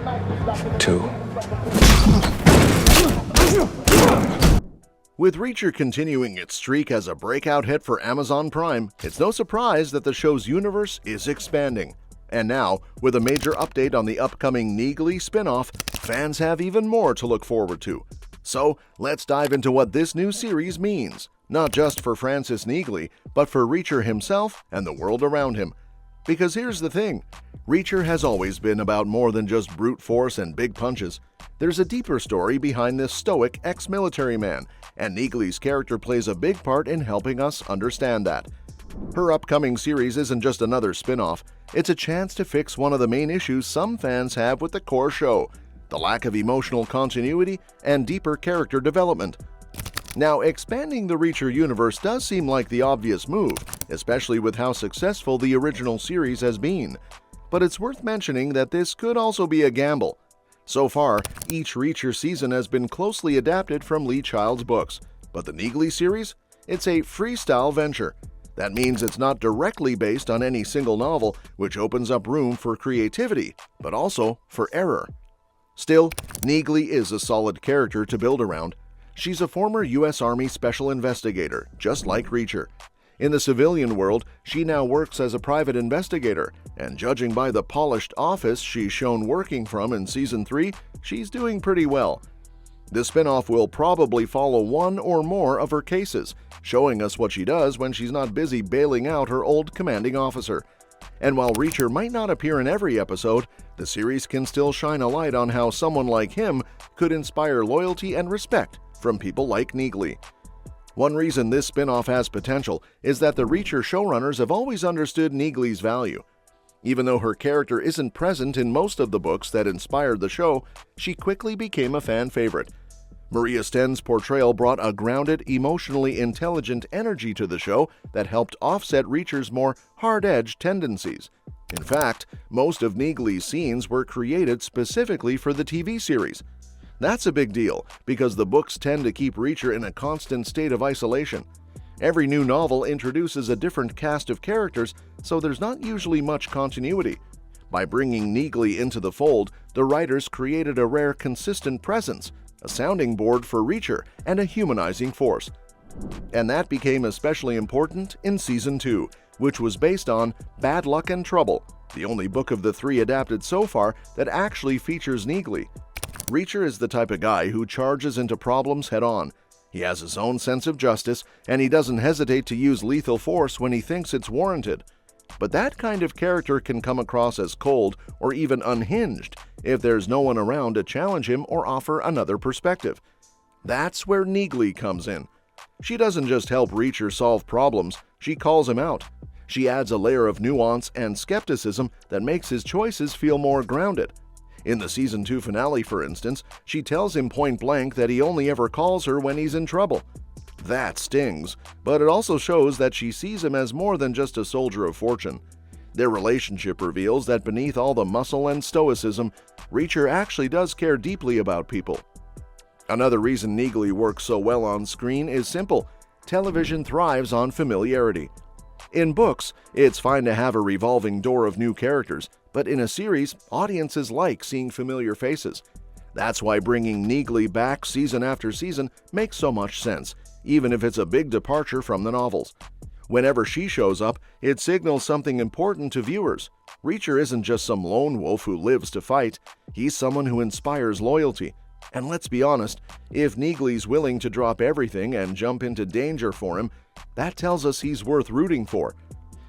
2. With Reacher continuing its streak as a breakout hit for Amazon Prime, it's no surprise that the show's universe is expanding. And now, with a major update on the upcoming Neagley spin-off, fans have even more to look forward to. So, let's dive into what this new series means, not just for Frances Neagley, but for Reacher himself and the world around him. Because here's the thing, Reacher has always been about more than just brute force and big punches. There's a deeper story behind this stoic ex-military man, and Neagley's character plays a big part in helping us understand that. Her upcoming series isn't just another spin-off, it's a chance to fix one of the main issues some fans have with the core show, the lack of emotional continuity and deeper character development. Now, expanding the Reacher universe does seem like the obvious move, especially with how successful the original series has been. But it's worth mentioning that this could also be a gamble. So far, each Reacher season has been closely adapted from Lee Child's books, but the Neagley series? It's a freestyle venture. That means it's not directly based on any single novel, which opens up room for creativity, but also for error. Still, Neagley is a solid character to build around. She's a former U.S. Army special investigator, just like Reacher. In the civilian world, she now works as a private investigator, and judging by the polished office she's shown working from in Season 3, she's doing pretty well. The spin-off will probably follow one or more of her cases, showing us what she does when she's not busy bailing out her old commanding officer. And while Reacher might not appear in every episode, the series can still shine a light on how someone like him could inspire loyalty and respect from people like Neagley. One reason this spin-off has potential is that the Reacher showrunners have always understood Neagley's value. Even though her character isn't present in most of the books that inspired the show, she quickly became a fan favorite. Maria Sten's portrayal brought a grounded, emotionally intelligent energy to the show that helped offset Reacher's more hard-edged tendencies. In fact, most of Neagley's scenes were created specifically for the TV series. That's a big deal, because the books tend to keep Reacher in a constant state of isolation. Every new novel introduces a different cast of characters, so there's not usually much continuity. By bringing Neagley into the fold, the writers created a rare consistent presence, a sounding board for Reacher, and a humanizing force. And that became especially important in Season 2, which was based on Bad Luck and Trouble, the only book of the 3 adapted so far that actually features Neagley. Reacher is the type of guy who charges into problems head-on. He has his own sense of justice, and he doesn't hesitate to use lethal force when he thinks it's warranted. But that kind of character can come across as cold or even unhinged if there's no one around to challenge him or offer another perspective. That's where Neagley comes in. She doesn't just help Reacher solve problems, she calls him out. She adds a layer of nuance and skepticism that makes his choices feel more grounded. In the Season 2 finale, for instance, she tells him point-blank that he only ever calls her when he's in trouble. That stings, but it also shows that she sees him as more than just a soldier of fortune. Their relationship reveals that beneath all the muscle and stoicism, Reacher actually does care deeply about people. Another reason Neagley works so well on screen is simple: television thrives on familiarity. In books, it's fine to have a revolving door of new characters, but in a series, audiences like seeing familiar faces. That's why bringing Neagley back season after season makes so much sense, even if it's a big departure from the novels. Whenever she shows up, it signals something important to viewers. Reacher isn't just some lone wolf who lives to fight, he's someone who inspires loyalty. And let's be honest, if Neagley's willing to drop everything and jump into danger for him, that tells us he's worth rooting for.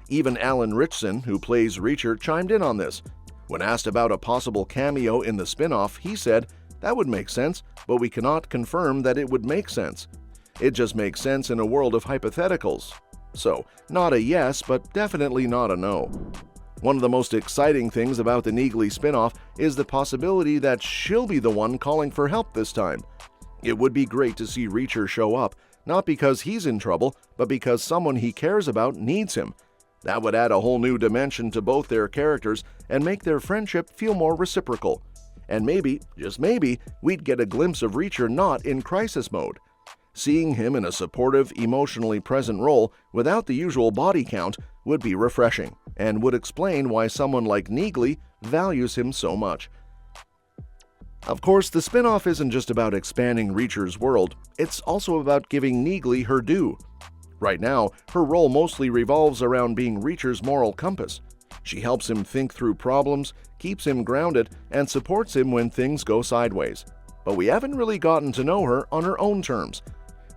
Even Alan Ritchson, who plays Reacher, chimed in on this. When asked about a possible cameo in the spin-off, he said, "That would make sense, but we cannot confirm that it would make sense. It just makes sense in a world of hypotheticals." So, not a yes, but definitely not a no. One of the most exciting things about the Neagley spin-off is the possibility that she'll be the one calling for help this time. It would be great to see Reacher show up, not because he's in trouble, but because someone he cares about needs him. That would add a whole new dimension to both their characters and make their friendship feel more reciprocal. And maybe, just maybe, we'd get a glimpse of Reacher not in crisis mode. Seeing him in a supportive, emotionally present role without the usual body count would be refreshing and would explain why someone like Neagley values him so much. Of course, the spin-off isn't just about expanding Reacher's world, it's also about giving Neagley her due. Right now, her role mostly revolves around being Reacher's moral compass. She helps him think through problems, keeps him grounded, and supports him when things go sideways. But we haven't really gotten to know her on her own terms.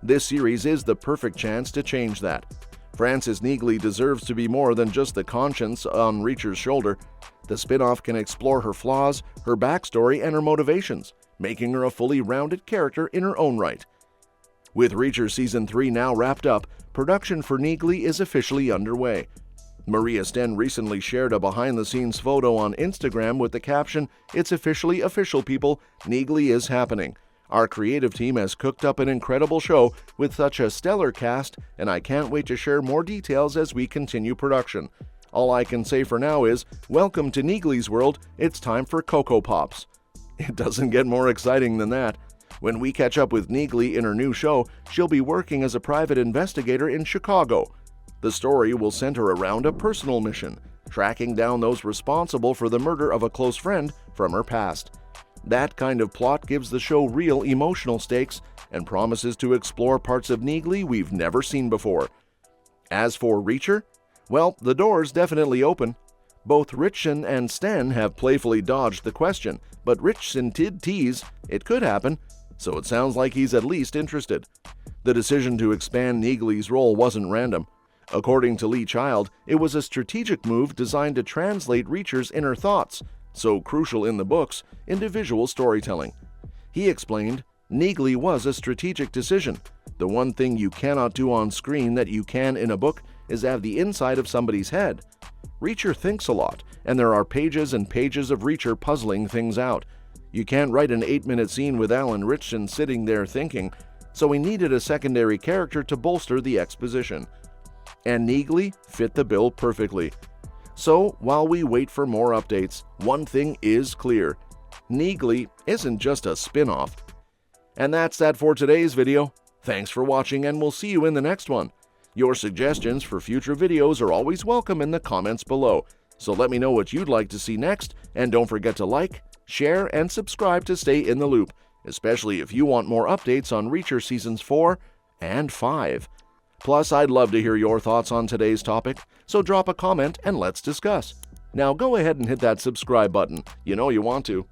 This series is the perfect chance to change that. Frances Neagley deserves to be more than just the conscience on Reacher's shoulder. The spin-off can explore her flaws, her backstory, and her motivations, making her a fully rounded character in her own right. With Reacher Season 3 now wrapped up, production for Neagley is officially underway. Maria Sten recently shared a behind-the-scenes photo on Instagram with the caption, "It's officially official, people. Neagley is happening. Our creative team has cooked up an incredible show with such a stellar cast, and I can't wait to share more details as we continue production. All I can say for now is, welcome to Neagley's world. It's time for Cocoa Pops." It doesn't get more exciting than that. When we catch up with Neagley in her new show, she'll be working as a private investigator in Chicago. The story will center around a personal mission, tracking down those responsible for the murder of a close friend from her past. That kind of plot gives the show real emotional stakes and promises to explore parts of Neagley we've never seen before. As for Reacher, well, the door's definitely open. Both Ritchson and Sten have playfully dodged the question, but Ritchson did tease it could happen, so it sounds like he's at least interested. The decision to expand Neagley's role wasn't random. According to Lee Child, it was a strategic move designed to translate Reacher's inner thoughts, so crucial in the books, into visual storytelling. He explained, "Neagley was a strategic decision. The one thing you cannot do on screen that you can in a book is have the inside of somebody's head. Reacher thinks a lot, and there are pages and pages of Reacher puzzling things out. You can't write an 8-minute scene with Alan Ritchson sitting there thinking, so we needed a secondary character to bolster the exposition. And Neagley fit the bill perfectly. So, while we wait for more updates, one thing is clear. Neagley isn't just a spin-off." And that's that for today's video. Thanks for watching, and we'll see you in the next one. Your suggestions for future videos are always welcome in the comments below, so let me know what you'd like to see next, and don't forget to like, share, and subscribe to stay in the loop, especially if you want more updates on Reacher Seasons 4 and 5. Plus, I'd love to hear your thoughts on today's topic, so drop a comment and let's discuss. Now go ahead and hit that subscribe button. You know you want to.